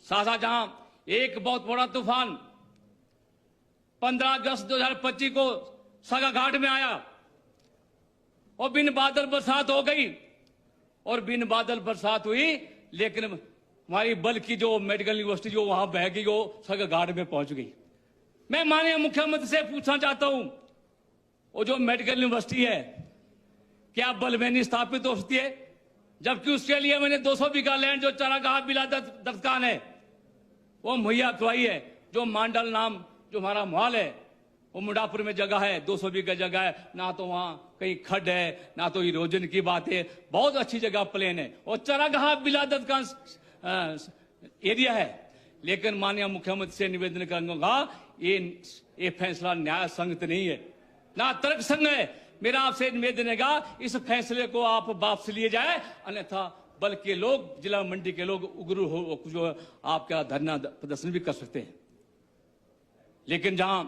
शाहजहां एक बहुत बड़ा तूफान 15 अगस्त 2025 को सागा घाट में आया और बिन बादल बरसात हो गई और बिन बादल बरसात हुई, लेकिन हमारी बल की जो मेडिकल यूनिवर्सिटी जो वहां बह गई वो सागा घाट में पहुंच गई। मैं माननीय मुख्यमंत्री से पूछना चाहता हूं, वो जो मेडिकल यूनिवर्सिटी है क्या बल में नहीं स्थापित हो सकती है? जबकि उसके लिए मैंने 200 बीघा लैंड जो चारागाह बिला दत्तकान है वो मुहैया करवाई है। जो मांडल नाम जो हमारा महल है वो मुंडापुर में जगह है, 200 बीघा जगह है, ना तो वहां कहीं खड्ड है ना तो इरोजन की बात है, बहुत अच्छी जगह प्लेन है और चारागाह बिला दत्तकान एरिया है। लेकिन माननीय मुख्यमंत्री से निवेदन करूंगा, ये फैसला न्याय संगत नहीं है ना तर्क संग है। मेरा आपसे निवेदन है इस फैसले को आप वापस लिए जाए, अन्यथा बल के लोग, जिला मंडी के लोग उग्र हो जो आपका धरना प्रदर्शन भी कर सकते हैं। लेकिन जहां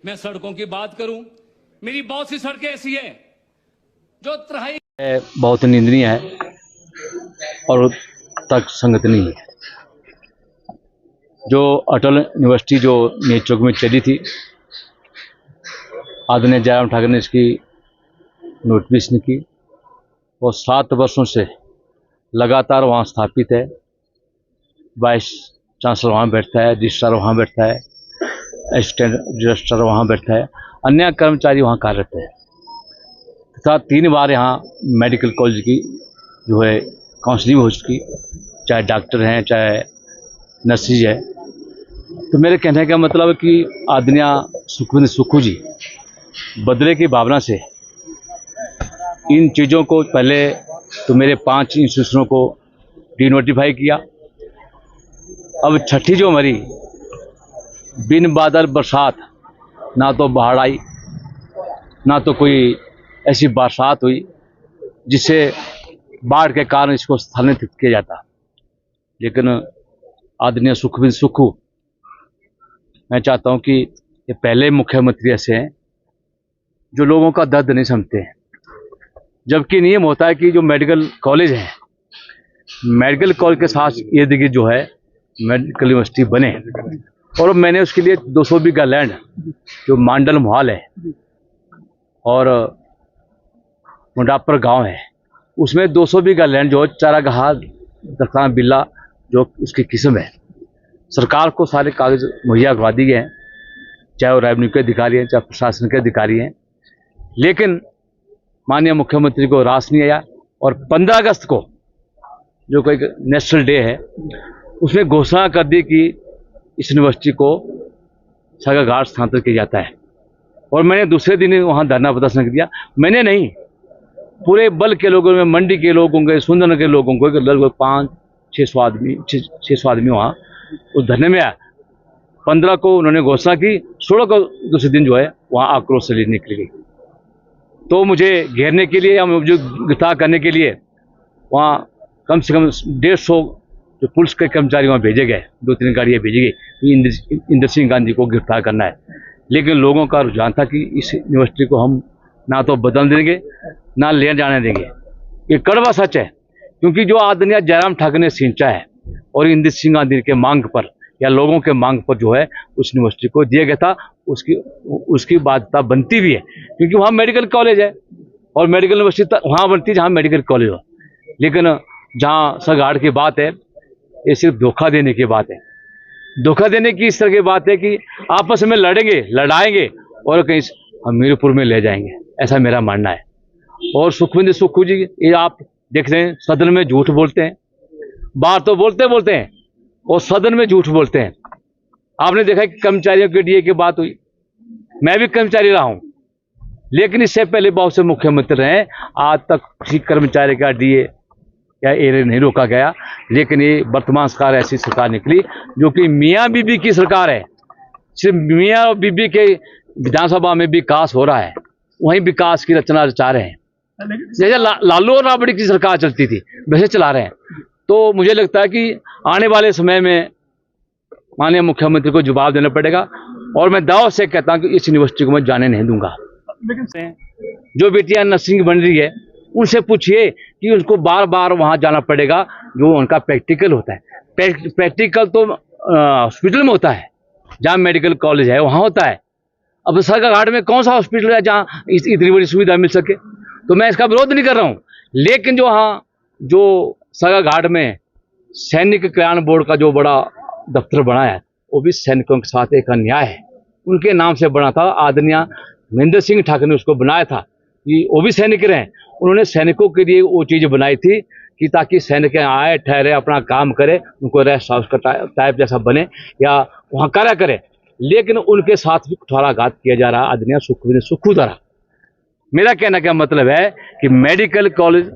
मैं सड़कों की बात करूं, मेरी बहुत सी सड़कें ऐसी हैं जो तराई बहुत निंदनीय है और तर्क संगत नहीं है। जो अटल यूनिवर्सिटी जो नेचौक में चली थी, आदरणीय जयराम ठाकुर ने इसकी नोटिफिकेशन की और 7 वर्षों से लगातार वहाँ स्थापित है। वाइस चांसलर वहाँ बैठता है, रजिस्ट्रार वहाँ बैठता है, असिस्टेंट रजिस्ट्रार वहाँ बैठता है, अन्य कर्मचारी वहाँ कार्यरत है तथा 3 बार यहाँ मेडिकल कॉलेज की जो है काउंसलिंग हो चुकी, चाहे डॉक्टर हैं चाहे नर्सिस है। तो मेरे कहने का मतलब है कि आदरणीय सुखविंदर सुक्खू जी बदले की भावना से इन चीज़ों को पहले तो मेरे 5 इंस्टीट्यूशनों को डीनोटिफाई किया। अब छठी जो मरी, बिन बादल बरसात, ना तो बाढ़ आई ना तो कोई ऐसी बरसात हुई जिससे बाढ़ के कारण इसको स्थानांतरित किया जाता। लेकिन आदरणीय सुखविंदर सुक्खू, मैं चाहता हूं कि ये पहले मुख्यमंत्री ऐसे हैं जो लोगों का दर्द नहीं समझते हैं। जबकि नियम होता है कि जो मेडिकल कॉलेज है, मेडिकल कॉलेज के साथ इर्द गिर्द जो है मेडिकल यूनिवर्सिटी बने और मैंने उसके लिए 200 बीघा लैंड जो मांडल महल है और मुंडापुर गांव है, उसमें 200 बीघा लैंड जो चारागाह दत्तकान बिल्ला जो उसकी किस्म है, सरकार को सारे कागज मुहैया करवा दिए हैं, चाहे वो रेवेन्यू के अधिकारी हैं चाहे प्रशासन के अधिकारी हैं। लेकिन माननीय मुख्यमंत्री को रास नहीं आया और 15 अगस्त को जो कोई नेशनल डे है उसमें घोषणा कर दी कि इस यूनिवर्सिटी को सागा घाट स्थानांतरित किया जाता है। और मैंने दूसरे दिन वहाँ धरना प्रदर्शन किया। मैंने नहीं, पूरे बल के लोगों में, मंडी के लोगों के, सुंदर के लोगों को लगभग 500-600 आदमी वहाँ उस धरने में आया। 15 को उन्होंने घोषणा की, 16 को दूसरे दिन जो है वहाँ आक्रोश रैली निकली गई। तो मुझे घेरने के लिए या मुझे गिरफ्तार करने के लिए वहाँ कम से कम 150 जो पुलिस के कर्मचारी वहाँ भेजे गए, 2-3 गाड़ियाँ भेजी गई, इंद्र सिंह गांधी को गिरफ्तार करना है। लेकिन लोगों का रुझान था कि इस यूनिवर्सिटी को हम ना तो बदल देंगे ना ले जाने देंगे। ये कड़वा सच है, क्योंकि जो आदरणीय जयराम ठाकुर ने सिंचा है और इंद्र सिंह गांधी के मांग पर या लोगों के मांग पर जो है उस यूनिवर्सिटी को दिया गया था, उसकी बाध्यता बनती भी है, क्योंकि वहाँ मेडिकल कॉलेज है और मेडिकल यूनिवर्सिटी वहाँ बनती है जहाँ मेडिकल कॉलेज हो। लेकिन जहाँ सगाड़ की बात है, ये सिर्फ धोखा देने की बात है। धोखा देने की इस तरह की बात है कि आपस में लड़ेंगे, लड़ाएंगे और कहीं हमीरपुर में ले जाएंगे, ऐसा मेरा मानना है। और सुखविंदर सुक्खू जी, ये आप देख रहे हैं सदन में झूठ बोलते हैं, बाहर तो बोलते हैं और सदन में झूठ बोलते हैं। आपने देखा कि कर्मचारियों के डीए की बात हुई, मैं भी कर्मचारी रहा हूं, लेकिन इससे पहले बहुत से मुख्यमंत्री रहे, आज तक किसी कर्मचारी का डीए या एरिया नहीं रोका गया। लेकिन ये वर्तमान सरकार ऐसी सरकार निकली जो कि मियाँ बीबी की सरकार है। सिर्फ मियाँ और बीबी के विधानसभा में विकास हो रहा है, वहीं विकास की रचना चाह रहे हैं। जैसे लालू और राबड़ी की सरकार चलती थी वैसे चला रहे हैं। तो मुझे लगता है कि आने वाले समय में माननीय मुख्यमंत्री को जवाब देना पड़ेगा और मैं दाव से कहता हूं कि इस यूनिवर्सिटी को मैं जाने नहीं दूंगा। जो बेटियां नर्सिंग बन रही है उनसे पूछिए कि उनको बार बार वहाँ जाना पड़ेगा, जो उनका प्रैक्टिकल होता है। प्रैक्टिकल तो हॉस्पिटल में होता है, जहाँ मेडिकल कॉलेज है वहाँ होता है। अब सरका घाट में कौन सा हॉस्पिटल है जहाँ इतनी बड़ी सुविधा मिल सके? तो मैं इसका विरोध नहीं कर रहा हूँ, लेकिन जो सरका घाट में सैनिक कल्याण बोर्ड का जो बड़ा दफ्तर बना है, वो भी सैनिकों के साथ एक अन्याय है। उनके नाम से बना था, आदरणीय महेंद्र सिंह ठाकुर ने उसको बनाया था कि वो भी सैनिक रहे। उन्होंने सैनिकों के लिए वो चीज़ बनाई थी कि ताकि सैनिक आए, ठहरे, अपना काम करे, उनको रेस्ट हाउस का टाइप जैसा बने या वहाँ कार्य करे। लेकिन उनके साथ भी कुठाराघात किया जा रहा है आदरणीय सुखविंदर सुक्खू द्वारा। मेरा कहना क्या मतलब है कि मेडिकल कॉलेज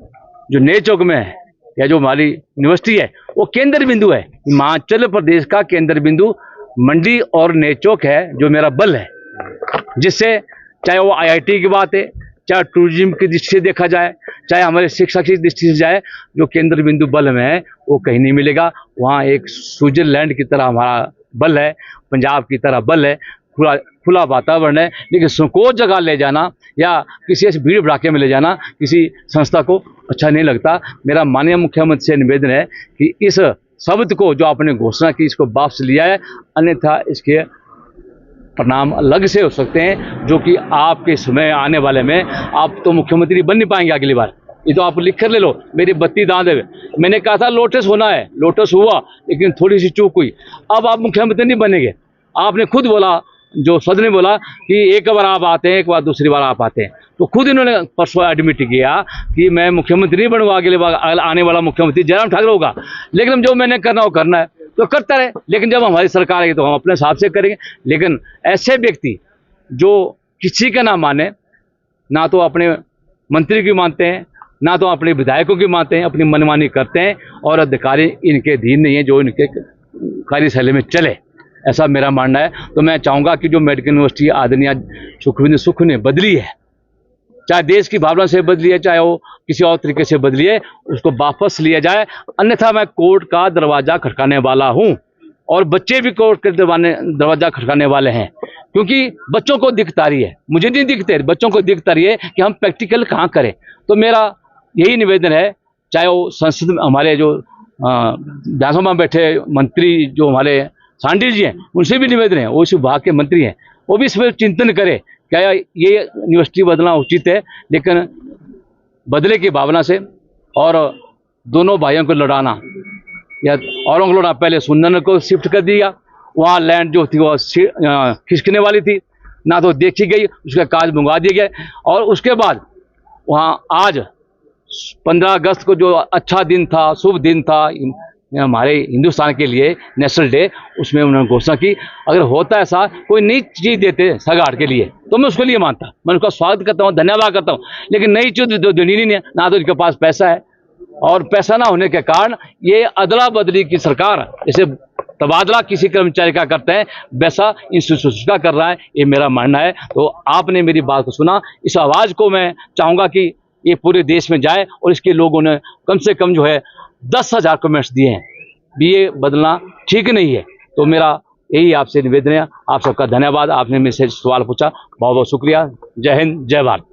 जो नए चौक में है या जो हमारी यूनिवर्सिटी है, वो केंद्र बिंदु है। हिमाचल प्रदेश का केंद्र बिंदु मंडी और नए चौक है, जो मेरा बल है, जिससे चाहे वो IIT की बात है, चाहे टूरिज्म की दृष्टि से देखा जाए, चाहे हमारे शिक्षा की दृष्टि से जाए, जो केंद्र बिंदु बल में है वो कहीं नहीं मिलेगा। वहाँ एक स्विट्जरलैंड की तरह हमारा बल है, पंजाब की तरह बल है, खुला वातावरण है। लेकिन संकोच जगह ले जाना या किसी ऐसी भीड़ भड़ाके में ले जाना किसी संस्था को अच्छा नहीं लगता। मेरा माननीय मुख्यमंत्री से निवेदन है कि इस शब्द को जो आपने घोषणा की, इसको वापस लिया है, अन्यथा इसके परिणाम अलग से हो सकते हैं, जो कि आपके समय आने वाले में आप तो मुख्यमंत्री बन नहीं पाएंगे अगली बार। ये तो आप लिख कर ले लो, मेरी 32 दांत है। मैंने कहा था लोटस होना है, लोटस हुआ, लेकिन थोड़ी सी चूक हुई। अब आप मुख्यमंत्री नहीं बनेंगे। आपने खुद बोला, जो सदन ने बोला कि एक बार आप आते हैं, एक बार दूसरी बार आप आते हैं, तो खुद इन्होंने परसों एडमिट किया कि मैं मुख्यमंत्री नहीं बनूंगा, अगले बार आने वाला मुख्यमंत्री जयराम ठाकुर होगा। लेकिन जो मैंने करना वो करना है तो करता रहे, लेकिन जब हमारी सरकार आएगी तो हम अपने हिसाब से करेंगे। लेकिन ऐसे व्यक्ति जो किसी का ना माने, ना तो अपने मंत्री की मानते हैं, ना तो अपने विधायकों की मानते हैं, अपनी मनमानी करते हैं, और अधिकारी इनके अधीन नहीं है जो इनके कार्यशैली में चले, ऐसा मेरा मानना है। तो मैं चाहूँगा कि जो मेडिकल यूनिवर्सिटी आदरणीय सुखविंदर सुक्खू ने बदली है, चाहे देश की भावना से बदली है, चाहे वो किसी और तरीके से बदली है, उसको वापस लिया जाए। अन्यथा मैं कोर्ट का दरवाजा खटकाने वाला हूं, और बच्चे भी कोर्ट के दरवाजा खटकाने वाले हैं, क्योंकि बच्चों को दिक्कत आ रही है, मुझे नहीं दिखते, बच्चों को दिक्कत आ रही है कि हम प्रैक्टिकल कहाँ करें। तो मेरा यही निवेदन है, चाहे वो संसद में हमारे जो विधानसभा में बैठे मंत्री जो हमारे सांडिल जी हैं, उनसे भी निवेदन है, वो इस विभाग के मंत्री हैं, वो भी इस पर चिंतन करें क्या ये यूनिवर्सिटी बदलना उचित है। लेकिन बदले की भावना से और दोनों भाइयों को लड़ाना या औरों को लड़ाना, पहले सुंदर को शिफ्ट कर दिया, वहाँ लैंड जो थी वो खिसकने वाली थी, ना तो देखी गई, उसका काज मंगवा दिया गया। और उसके बाद वहाँ आज 15 अगस्त को जो अच्छा दिन था, शुभ दिन था हमारे हिंदुस्तान के लिए, नेशनल डे, उसमें उन्होंने घोषणा की। अगर होता ऐसा कोई नई चीज़ देते सरकार के लिए तो मैं उसके लिए मानता, मैं उसका स्वागत करता हूँ, धन्यवाद करता हूँ। लेकिन नई चीज़ तो देनी नहीं है, ना तो इनके पास पैसा है, और पैसा ना होने के कारण ये अदला बदली की सरकार, जैसे तबादला किसी कर्मचारी का करते हैं वैसा इंस्टीट्यूशन का कर रहा है, ये मेरा मानना है। तो आपने मेरी बात को सुना, इस आवाज़ को मैं चाहूँगा कि ये पूरे देश में जाए, और इसके लोगों ने कम से कम जो है 10,000 कमेंट्स दिए हैं भी ये बदलना ठीक नहीं है। तो मेरा यही आपसे निवेदन है। आप सबका धन्यवाद, आपने मेरे से सवाल पूछा, बहुत बहुत शुक्रिया। जय हिंद, जय भारत।